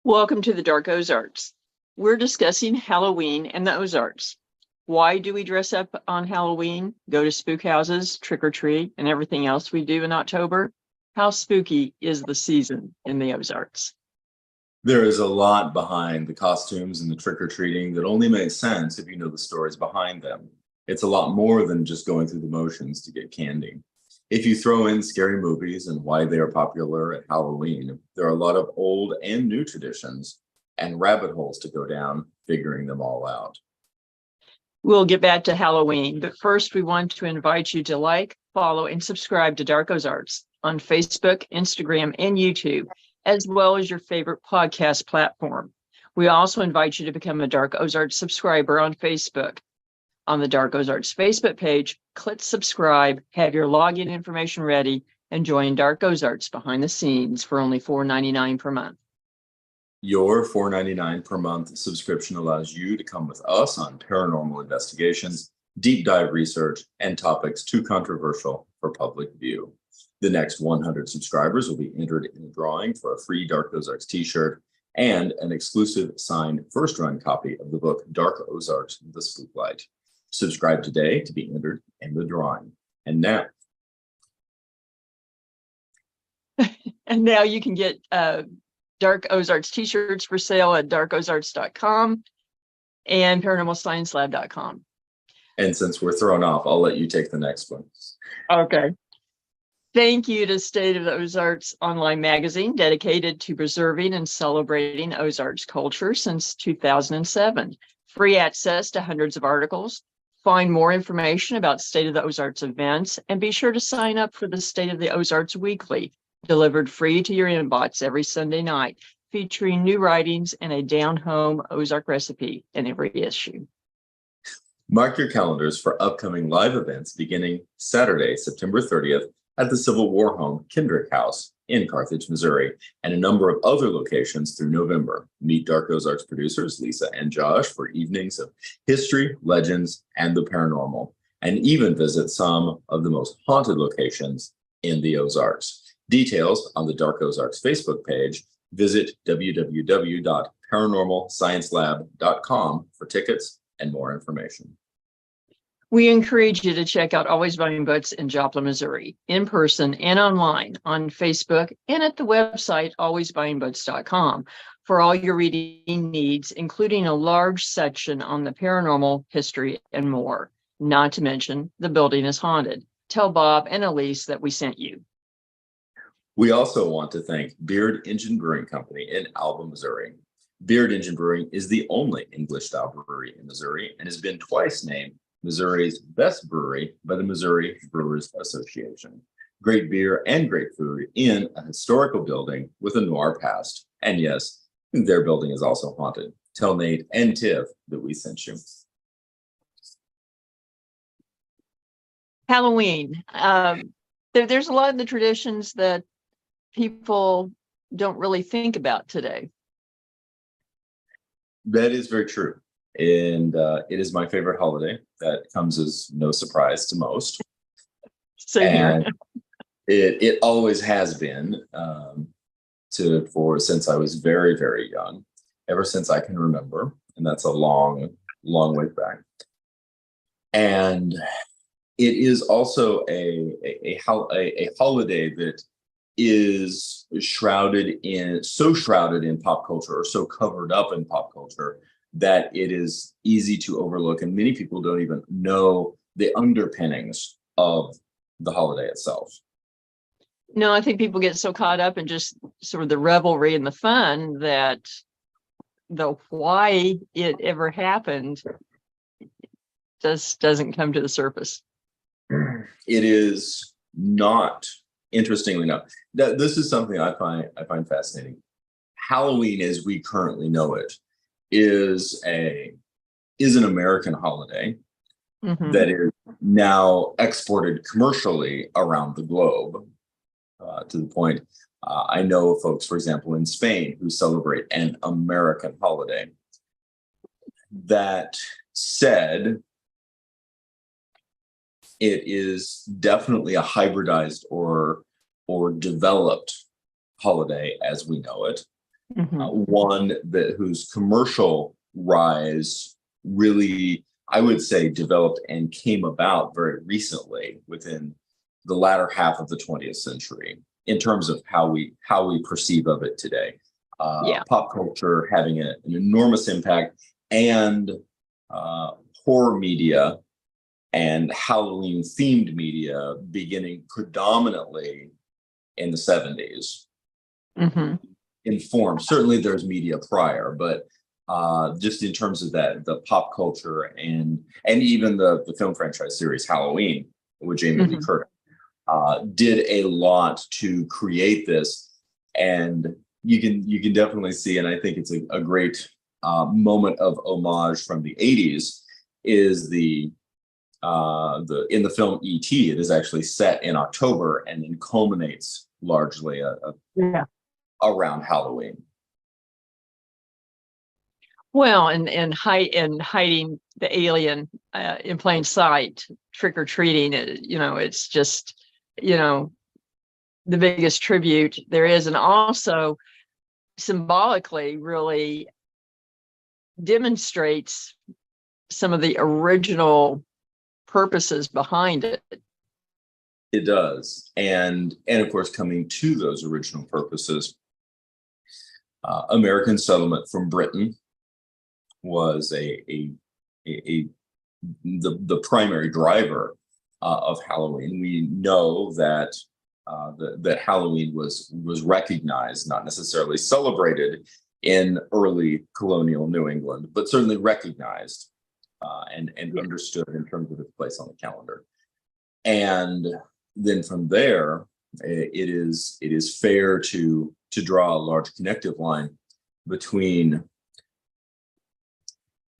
Welcome to the Dark Ozarks. We're discussing Halloween and the Ozarks. Why do we dress up on Halloween, go to spook houses, trick or treat, and everything else we do in October? How spooky is the season in the Ozarks? There is a lot behind the costumes and the trick-or-treating that only makes sense if you know the stories behind them. It's a lot more than just going through the motions to get candy. If you throw in scary movies and why they are popular at Halloween, there are a lot of old and new traditions and rabbit holes to go down, figuring them all out. We'll get back to Halloween, but first we want to invite you to like, follow, and subscribe to Dark Ozarks on Facebook, Instagram, and YouTube, as well as your favorite podcast platform. We also invite you to become a Dark Ozarks subscriber on Facebook. On the Dark Ozarks Facebook page, click subscribe, have your login information ready, and join Dark Ozarks behind the scenes for only $4.99 per month. Your $4.99 per month subscription allows you to come with us on paranormal investigations, deep dive research, and topics too controversial for public view. The next 100 subscribers will be entered in a drawing for a free Dark Ozarks t-shirt and an exclusive signed first-run copy of the book Dark Ozarks, The Spooklight. Subscribe today to be entered in the drawing. And now you can get Dark Ozarks t-shirts for sale at darkozarks.com and paranormalsciencelab.com. And since we're thrown off, I'll let you take the next one. Okay. Thank you to State of the Ozarks online magazine, dedicated to preserving and celebrating Ozarks culture since 2007. Free access to hundreds of articles. Find more information about State of the Ozarks events, and be sure to sign up for the State of the Ozarks Weekly, delivered free to your inbox every Sunday night, featuring new writings and a down-home Ozark recipe in every issue. Mark your calendars for upcoming live events beginning Saturday, September 30th at the Civil War Home Kendrick House in Carthage, Missouri, and a number of other locations through November. Meet Dark Ozarks producers Lisa and Josh for evenings of history, legends, and the paranormal, and even visit some of the most haunted locations in the Ozarks. Details on the Dark Ozarks Facebook page. Visit www.paranormalsciencelab.com for tickets and more information. We encourage you to check out Always Buying Books in Joplin, Missouri, in person and online on Facebook and at the website alwaysbuyingbooks.com for all your reading needs, including a large section on the paranormal, history, and more. Not to mention, the building is haunted. Tell Bob and Elise that we sent you. We also want to thank Beard Engine Brewing Company in Alba, Missouri. Beard Engine Brewing is the only English-style brewery in Missouri and has been twice named Missouri's best brewery by the Missouri Brewers Association. Great beer and great food in a historical building with a noir past. And yes, their building is also haunted. Tell Nate and Tiff that we sent you. Halloween. There's a lot of the traditions that people don't really think about today. That is very true. And it is my favorite holiday. That comes as no surprise to most. Same here. It always has been since I was very, very young, ever since I can remember. And that's a long, long way back. And it is also a holiday that is shrouded in pop culture, or so covered up in pop culture, that it is easy to overlook, and many people don't even know the underpinnings of the holiday itself. No, I think people get so caught up in just sort of the revelry and the fun that the why it ever happened just doesn't come to the surface. It is not, interestingly enough, this is something I find fascinating. Halloween, as we currently know it, is an American holiday that is now exported commercially around the globe, to the point I know of folks, for example, in Spain who celebrate an American holiday. That said, it is definitely a hybridized or developed holiday as we know it. one whose commercial rise really, I would say, developed and came about very recently within the latter half of the 20th century in terms of how we perceive of it today. Pop culture having an enormous impact, and horror media and Halloween themed media beginning predominantly in the 70s. Informed. Certainly there's media prior, but just in terms of that, the pop culture and even the film franchise series Halloween with Jamie Lee Curtis did a lot to create this. And you can definitely see, and I think it's a great moment of homage from the 80s, is in the film E.T. It is actually set in October and then culminates largely around Halloween. Well, and hiding the alien in plain sight, trick or treating. It's just the biggest tribute there is, and also symbolically really demonstrates some of the original purposes behind it. It does, and of course, coming to those original purposes, American settlement from Britain was the primary driver of Halloween. We know that that Halloween was recognized, not necessarily celebrated in early colonial New England, but certainly recognized and understood in terms of its place on the calendar. And then from there, it is fair to draw a large connective line between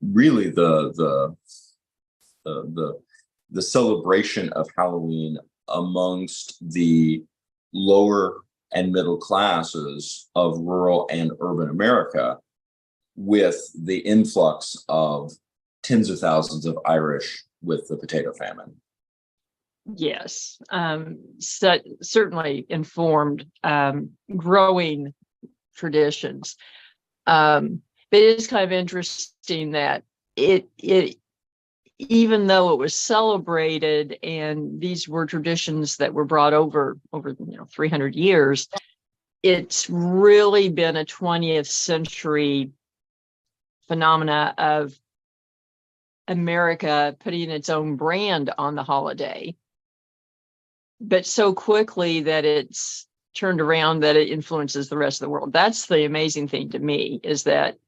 really the celebration of Halloween amongst the lower and middle classes of rural and urban America, with the influx of tens of thousands of Irish with the potato famine. Yes, certainly informed growing traditions. But it is kind of interesting that it even though it was celebrated and these were traditions that were brought over 300 years, it's really been a 20th century phenomena of America putting its own brand on the holiday, but so quickly that it's turned around that it influences the rest of the world. That's the amazing thing to me, is that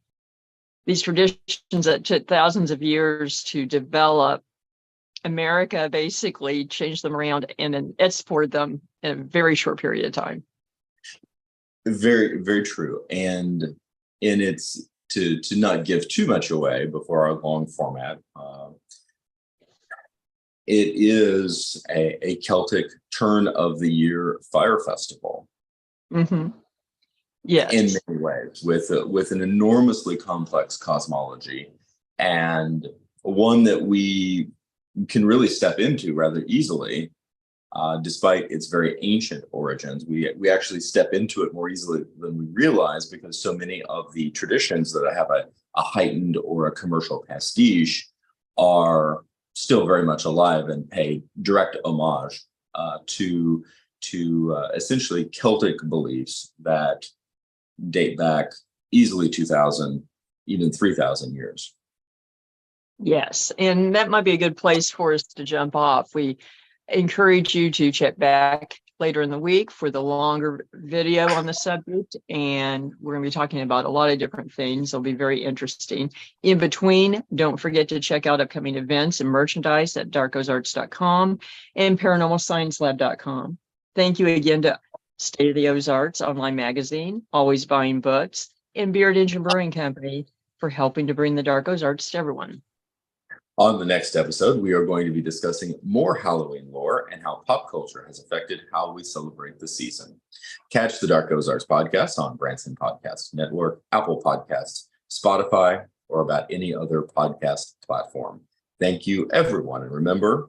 these traditions that took thousands of years to develop, America basically changed them around and then exported them in a very short period of time. Very, very true. And it's to not give too much away before our long format. It is a Celtic turn of the year fire festival. Yes, in many ways, with an enormously complex cosmology, and one that we can really step into rather easily, despite its very ancient origins. We actually step into it more easily than we realize, because so many of the traditions that have a heightened or a commercial pastiche are still very much alive and pay direct homage to essentially Celtic beliefs that date back easily 2,000, even 3,000 years. Yes, and that might be a good place for us to jump off. We encourage you to check back later in the week for the longer video on the subject, and we're going to be talking about a lot of different things. It'll be very interesting. In between, don't forget to check out upcoming events and merchandise at darkozarks.com and paranormalsciencelab.com. Thank you again to State of the Ozarks online magazine, Always Buying Books, and Beard Engine Brewing Company for helping to bring the Dark Ozarks to everyone. On the next episode, we are going to be discussing more Halloween lore and how pop culture has affected how we celebrate the season. Catch the Dark Ozarks podcast on Branson Podcast Network, Apple Podcasts, Spotify, or about any other podcast platform. Thank you, everyone. And remember,